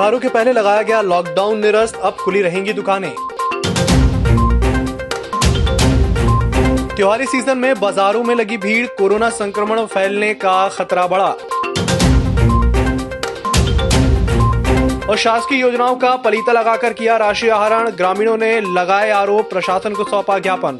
त्योहारों के पहले लगाया गया लॉकडाउन निरस्त, अब खुली रहेंगी दुकानें। त्योहारी सीजन में बाजारों में लगी भीड़, कोरोना संक्रमण फैलने का खतरा बढ़ा। और शासकीय योजनाओं का पलीता लगाकर किया राशि आहरण, ग्रामीणों ने लगाए आरोप, प्रशासन को सौंपा ज्ञापन।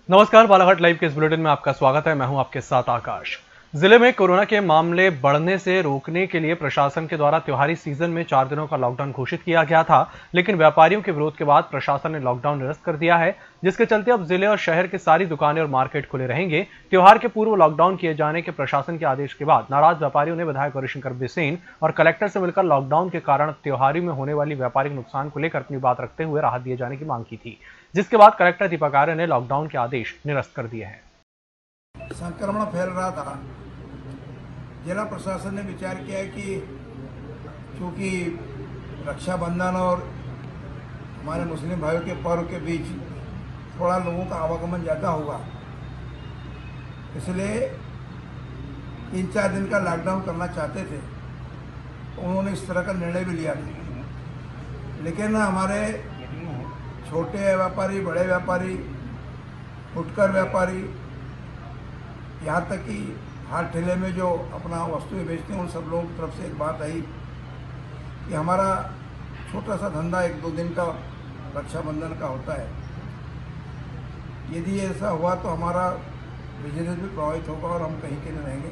नमस्कार, बालाघाट लाइव के इस बुलेटिन में आपका स्वागत है। मैं हूं आपके साथ आकाश। जिले में कोरोना के मामले बढ़ने से रोकने के लिए प्रशासन के द्वारा त्योहारी सीजन में 4 दिनों का लॉकडाउन घोषित किया गया था, लेकिन व्यापारियों के विरोध के बाद प्रशासन ने लॉकडाउन निरस्त कर दिया है, जिसके चलते अब जिले और शहर के सारी दुकानें और मार्केट खुले रहेंगे। त्योहार के पूर्व लॉकडाउन किए जाने के प्रशासन के आदेश के बाद नाराज व्यापारियों ने विधायक गौरीशंकर बिसेन और कलेक्टर से मिलकर लॉकडाउन के कारण त्योहारी में होने वाली व्यापारिक नुकसान को लेकर अपनी बात रखते हुए राहत दिए जाने की मांग की थी, जिसके बाद कलेक्टर दीपक आर्य ने लॉकडाउन के आदेश निरस्त कर दिए हैं। संक्रमण फैल रहा था, जिला प्रशासन ने विचार किया है कि चूँकि रक्षाबंधन और हमारे मुस्लिम भाइयों के पर्व के बीच थोड़ा लोगों का आवागमन ज़्यादा होगा, इसलिए 3-4 दिन का लॉकडाउन करना चाहते थे। तो उन्होंने इस तरह का निर्णय भी लिया था, लेकिन हमारे छोटे व्यापारी, बड़े व्यापारी, फुटकर व्यापारी, यहाँ तक कि हाट ठेले में जो अपना वस्तुएं बेचते हैं, उन सब लोगों की तरफ से एक बात आई कि हमारा छोटा सा धंधा 1-2 दिन का रक्षाबंधन का होता है, यदि ऐसा हुआ तो हमारा बिजनेस भी प्रभावित होगा और हम कहीं के नहीं रहेंगे।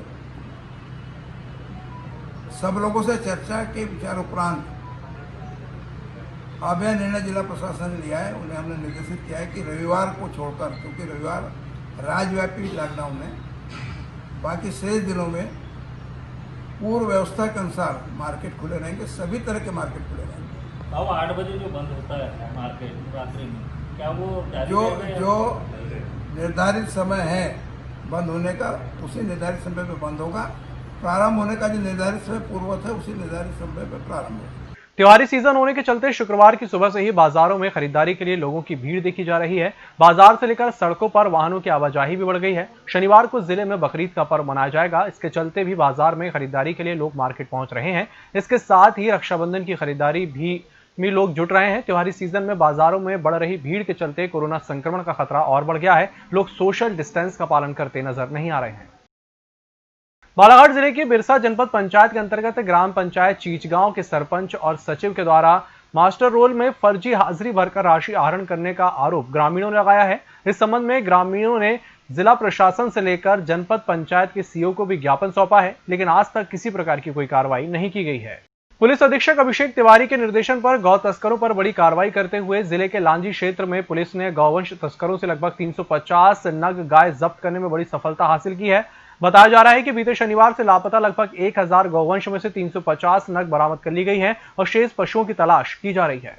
सब लोगों से चर्चा के विचार उपरांत अब यह निर्णय जिला प्रशासन ने लिया है। उन्हें हमने निर्देशित किया है कि रविवार को छोड़कर, क्योंकि रविवार राज्यव्यापी लॉकडाउन है, बाकी शेष दिनों में पूर्व व्यवस्था के अनुसार मार्केट खुले रहेंगे, सभी तरह के मार्केट खुले रहेंगे। अब 8 बजे जो बंद होता है मार्केट रात्रि में, क्या वो जो निर्धारित समय है बंद होने का, उसी निर्धारित समय पे बंद होगा। प्रारंभ होने का जो निर्धारित समय पूर्ववत है, उसी निर्धारित समय पे प्रारंभ होगा। त्योहारी सीजन होने के चलते शुक्रवार की सुबह से ही बाजारों में खरीदारी के लिए लोगों की भीड़ देखी जा रही है। बाजार से लेकर सड़कों पर वाहनों की आवाजाही भी बढ़ गई है। शनिवार को जिले में बकरीद का पर्व मनाया जाएगा, इसके चलते भी बाजार में खरीदारी के लिए लोग मार्केट पहुंच रहे हैं। इसके साथ ही रक्षाबंधन की खरीदारी भी लोग जुट रहे हैं। त्योहारी सीजन में बाजारों में बढ़ रही भीड़ के चलते कोरोना संक्रमण का खतरा और बढ़ गया है। लोग सोशल डिस्टेंस का पालन करते नजर नहीं आ रहे हैं। बालाघाट जिले की बिरसा जनपद पंचायत के अंतर्गत ग्राम पंचायत चीचगांव के सरपंच और सचिव के द्वारा मास्टर रोल में फर्जी हाजिरी भरकर राशि आहरण करने का आरोप ग्रामीणों ने लगाया है। इस संबंध में ग्रामीणों ने जिला प्रशासन से लेकर जनपद पंचायत के सीओ को भी ज्ञापन सौंपा है, लेकिन आज तक किसी प्रकार की कोई कार्रवाई नहीं की गई है। पुलिस अधीक्षक अभिषेक तिवारी के निर्देशन पर गौ तस्करों पर बड़ी कार्रवाई करते हुए जिले के लांजी क्षेत्र में पुलिस ने गौवंश तस्करों से लगभग 350 नग गाय जब्त करने में बड़ी सफलता हासिल की है। बताया जा रहा है कि बीते शनिवार से लापता लगभग 1000 गौवंश में से 350 नग बरामद कर ली गई हैं और शेष पशुओं की तलाश की जा रही है।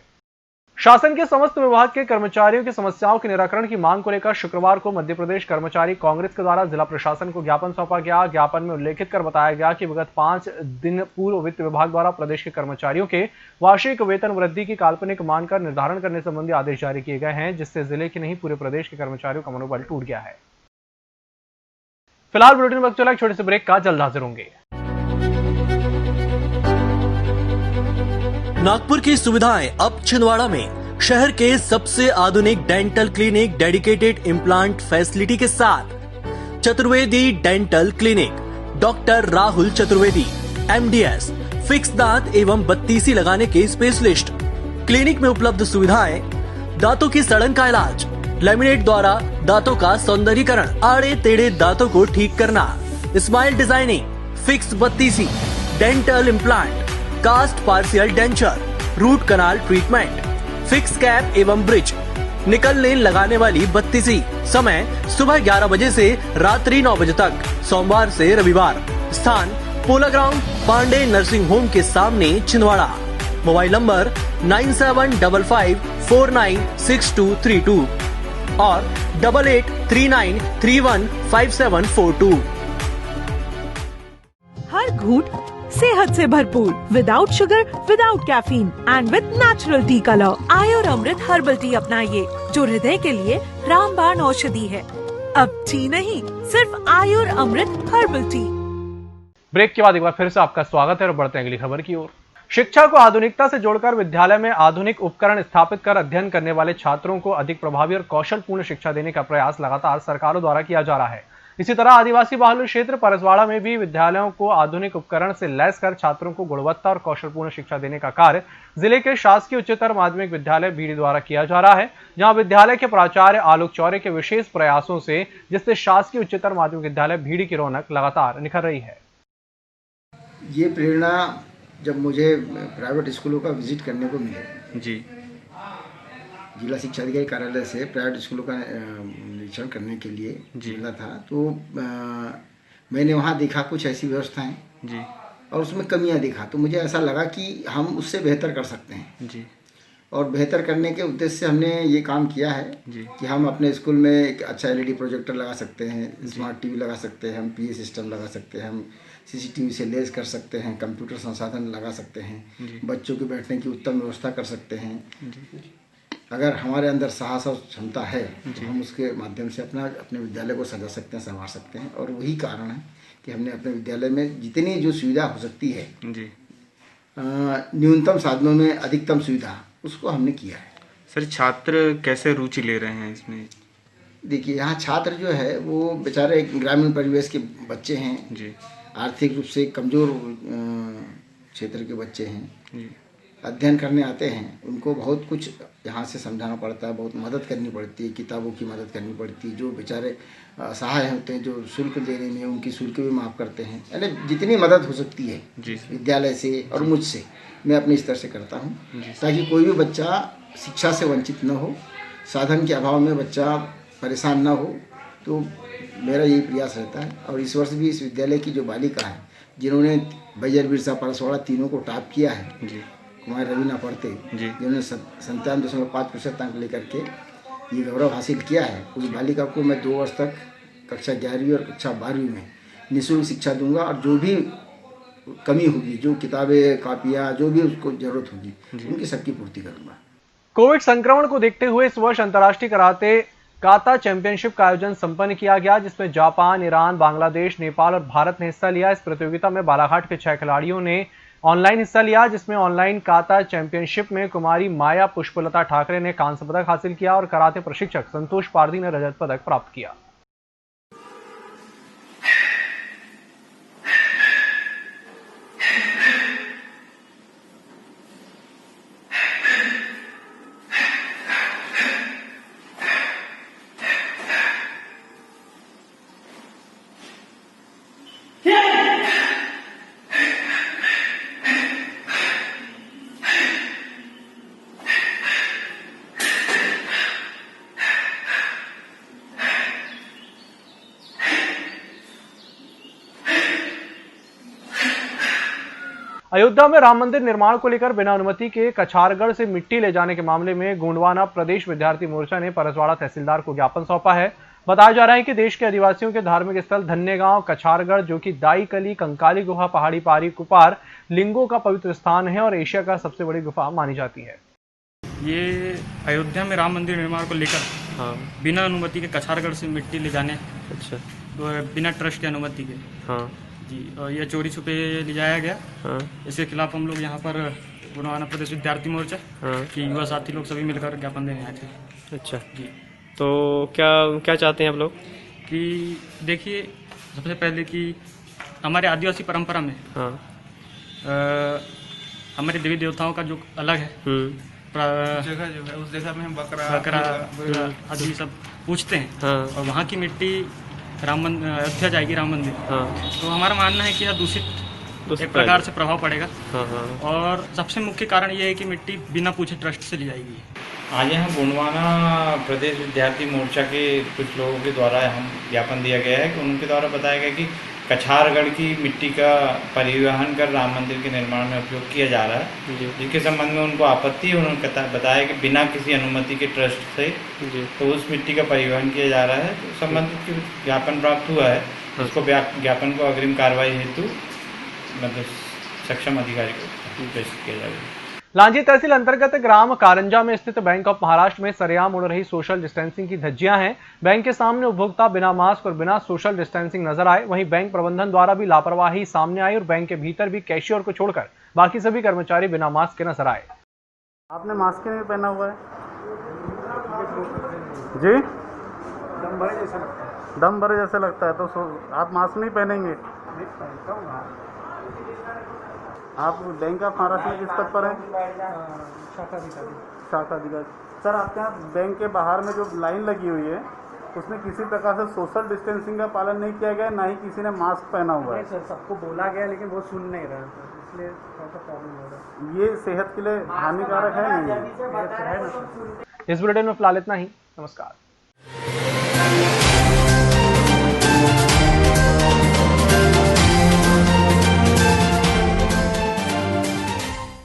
शासन के समस्त विभाग के कर्मचारियों की समस्याओं के निराकरण की मांग को लेकर शुक्रवार को मध्य प्रदेश कर्मचारी कांग्रेस के द्वारा जिला प्रशासन को ज्ञापन सौंपा गया। ज्ञापन में उल्लेखित कर बताया गया कि विगत 5 दिन पूर्व वित्त विभाग द्वारा प्रदेश के कर्मचारियों के वार्षिक वेतन वृद्धि की काल्पनिक मानकर निर्धारण करने संबंधी आदेश जारी किए गए हैं, जिससे जिले के नहीं पूरे प्रदेश के कर्मचारियों का मनोबल टूट गया है। फिलहाल बुलेटिन वक्त चला एक छोटे से ब्रेक का, जल्द हाजिर होंगे। नागपुर की सुविधाएं अब छिंदवाड़ा में, शहर के सबसे आधुनिक dental clinic dedicated implant facility के साथ। Chaturvedi dental clinic, doctor Rahul Chaturvedi, MDS, fix दांत एवं बत्तीसी लगाने के स्पेशलिस्ट। क्लिनिक में उपलब्ध सुविधाएं: दांतों की सड़न का इलाज, लैमिनेट द्वारा दांतों का सौंदर्यीकरण, आड़े टेढ़े दांतों को ठीक करना, स्माइल डिजाइनिंग, फिक्स बत्तीसी, dental implant, cast partial denture, root canal treatment, fix cap एवं ब्रिज, निकल लेन लगाने वाली बत्तीसी। समय सुबह 11 बजे से रात्रि 9 बजे तक, सोमवार से रविवार। स्थान पोला ग्राउंड, पांडे नर्सिंग होम के सामने, छिंदवाड़ा। मोबाइल नंबर 9755496232 और 8839315742। हर घूंट सेहत से भरपूर, without sugar, without caffeine and with natural tea colour. Ayur Amrit herbal tea अपनाइए, जो हृदय के लिए रामबाण औषधि है। अब टी नहीं, सिर्फ आयुर अमृत हर्बल टी। ब्रेक के बाद एक बार फिर से आपका स्वागत है और बढ़ते हैं अगली खबर की ओर। शिक्षा को आधुनिकता से जोड़कर विद्यालय में आधुनिक उपकरण स्थापित कर अध्ययन करने वाले छात्रों को अधिक प्रभावी और कौशलपूर्ण शिक्षा देने का प्रयास लगातार सरकारों द्वारा किया जा रहा है। इसी तरह आदिवासी बाहुल्य क्षेत्र परसवाड़ा में भी विद्यालयों को आधुनिक उपकरण से लैस कर छात्रों को गुणवत्ता और कौशलपूर्ण शिक्षा देने का कार्य जिले के शासकीय उच्चतर माध्यमिक विद्यालय बीड़ी द्वारा किया जा रहा है, जहां विद्यालय के प्राचार्य आलोक चौरे के विशेष प्रयासों से जिससे शासकीय उच्चतर माध्यमिक विद्यालय भीड़ी की रौनक लगातार निखर रही है। ये प्रेरणा जब मुझे प्राइवेट स्कूलों का विजिट करने को मिले जी, जिला शिक्षा अधिकारी कार्यालय से प्राइवेट स्कूलों का निरीक्षण करने के लिए मिला था, तो मैंने वहाँ देखा कुछ ऐसी व्यवस्थाएं जी और उसमें कमियां देखा, तो मुझे ऐसा लगा कि हम उससे बेहतर कर सकते हैं जी। और बेहतर करने के उद्देश्य से हमने ये काम किया है कि हम अपने स्कूल में एक अच्छा LED प्रोजेक्टर लगा सकते हैं, स्मार्ट TV लगा सकते हैं, हम PA सिस्टम लगा सकते हैं, हम CCTV से लैस कर सकते हैं, कंप्यूटर संसाधन लगा सकते हैं, बच्चों के बैठने की उत्तम व्यवस्था कर सकते हैं। अगर हमारे अंदर साहस और क्षमता है तो हम उसके माध्यम से अपने विद्यालय को सजा सकते हैं, संवार सकते हैं। और वही कारण है कि हमने अपने विद्यालय में जितनी जो सुविधा हो सकती है न्यूनतम साधनों में अधिकतम सुविधा, उसको हमने किया है। सर, छात्र कैसे रुचि ले रहे हैं इसमें? देखिए, यहाँ छात्र जो है वो बेचारे ग्रामीण परिवेश के बच्चे हैं जी, आर्थिक रूप से कमज़ोर क्षेत्र के बच्चे हैं जी, अध्ययन करने आते हैं, उनको बहुत कुछ यहाँ से समझाना पड़ता है, बहुत मदद करनी पड़ती है, किताबों की मदद करनी पड़ती है। जो बेचारे असहाय होते हैं, जो शुल्क देने में उनकी शुल्क भी माफ़ करते हैं, यानी जितनी मदद हो सकती है विद्यालय से और मुझसे मैं अपने स्तर से करता हूँ, ताकि कोई भी बच्चा शिक्षा से वंचित न हो, साधन के अभाव में बच्चा परेशान न हो। तो मेरा यही प्रयास रहता है। और इस वर्ष भी इस विद्यालय की जो बालिका है जिन्होंने बजर बिरसा परसवाड़ा तीनों को टॉप किया है जी, कुमार रवीना पढ़ते जिन्होंने 97.5% अंक लेकर के ये गौरव हासिल किया है, उस बालिका को मैं 2 वर्ष तक कक्षा 11वीं और कक्षा 12वीं में निःशुल्क शिक्षा दूंगा। और जो भी कमी होगी, जो किताबें कापियाँ जो भी उसको जरूरत होगी, उनकी सबकी पूर्ति करूंगा। कोविड संक्रमण को देखते हुए इस वर्ष अंतर्राष्ट्रीय कराटे काता चैंपियनशिप का आयोजन संपन्न किया गया, जिसमें जापान, ईरान, बांग्लादेश, नेपाल और भारत ने हिस्सा लिया। इस प्रतियोगिता में बालाघाट के 6 खिलाड़ियों ने ऑनलाइन हिस्सा लिया, जिसमें ऑनलाइन काता चैंपियनशिप में कुमारी माया पुष्पलता ठाकरे ने कांस्य पदक हासिल किया और कराटे प्रशिक्षक संतोष पारदी ने रजत पदक प्राप्त किया। अयोध्या में राम मंदिर निर्माण को लेकर बिना अनुमति के कछारगढ़ से मिट्टी ले जाने के मामले में गोंडवाना प्रदेश विद्यार्थी मोर्चा ने परसवाड़ा तहसीलदार को ज्ञापन सौंपा है। बताया जा रहा है कि देश के आदिवासियों के धार्मिक स्थल धन्यगांव कछारगढ़, जो कि दाईकली, कंकाली गुफा, पहाड़ी पारी, कुपार लिंगों का पवित्र स्थान है और एशिया का सबसे बड़ी गुफा मानी जाती है। ये अयोध्या में राम मंदिर निर्माण को लेकर बिना अनुमति के कछारगढ़ से मिट्टी ले जाने, बिना ट्रस्ट की अनुमति के जी, और यह चोरी छुपे ले जाया गया। इसके खिलाफ हम लोग यहाँ पर गोंडवाना प्रदेश विद्यार्थी मोर्चा की युवा साथी लोग सभी मिलकर ज्ञापन देने आए थे। अच्छा जी, तो क्या चाहते हैं आप लोग? कि देखिए, सबसे पहले कि हमारे आदिवासी परंपरा में हमारे देवी देवताओं का जो अलग है जगह जो है, उस जगह में हम बकरा आदि सब पूछते हैं और वहाँ की मिट्टी अयोध्या जाएगी राम मंदिर, तो हमारा मानना है कि यह दूषित एक प्रकार से प्रभाव पड़ेगा। और सबसे मुख्य कारण यह है कि मिट्टी बिना पूछे ट्रस्ट से ली जाएगी। आज यहाँ गोंडवाना प्रदेश विद्यार्थी मोर्चा के कुछ लोगों के द्वारा हम ज्ञापन दिया गया है कि उनके द्वारा बताया गया कि कछारगढ़ की मिट्टी का परिवहन कर राम मंदिर के निर्माण में उपयोग किया जा रहा है, जिसके संबंध में उनको आपत्ति है। उन्होंने बताया कि बिना किसी अनुमति के ट्रस्ट से तो उस मिट्टी का परिवहन किया जा रहा है। तो संबंधित ज्ञापन प्राप्त हुआ है, उसको ज्ञापन को अग्रिम कार्रवाई हेतु मतलब सक्षम अधिकारी को पेश किया जाएगा। लांजी तहसील अंतर्गत ग्राम कारंजा में स्थित बैंक ऑफ महाराष्ट्र में सरेआम उड़ रही सोशल डिस्टेंसिंग की धज्जियां हैं। बैंक के सामने उपभोक्ता बिना मास्क और बिना सोशल डिस्टेंसिंग नजर आए। वहीं बैंक प्रबंधन द्वारा भी लापरवाही सामने आई और बैंक के भीतर भी कैशियर को छोड़कर बाकी सभी कर्मचारी बिना मास्क के नजर आए। आपने मास्क नहीं पहना हुआ है जी? दम भरे जैसे लगता है तो आप मास्क नहीं पहनेंगे? आप बैंक ऑफ महाराष्ट्र में किस पद पर हैं? शाखा अधिकारी। सर, आपके यहाँ बैंक के बाहर में जो लाइन लगी हुई है उसमें किसी प्रकार से सोशल डिस्टेंसिंग का पालन नहीं किया गया, ना ही किसी ने मास्क पहना हुआ है। सर, सबको बोला गया लेकिन वो सुन नहीं रहा है, इसलिए थोड़ा प्रॉब्लम हो रहा है। ये सेहत के लिए हानिकारक है नहीं? इस बुलेटिन में फिलहाल इतना ही। नमस्कार।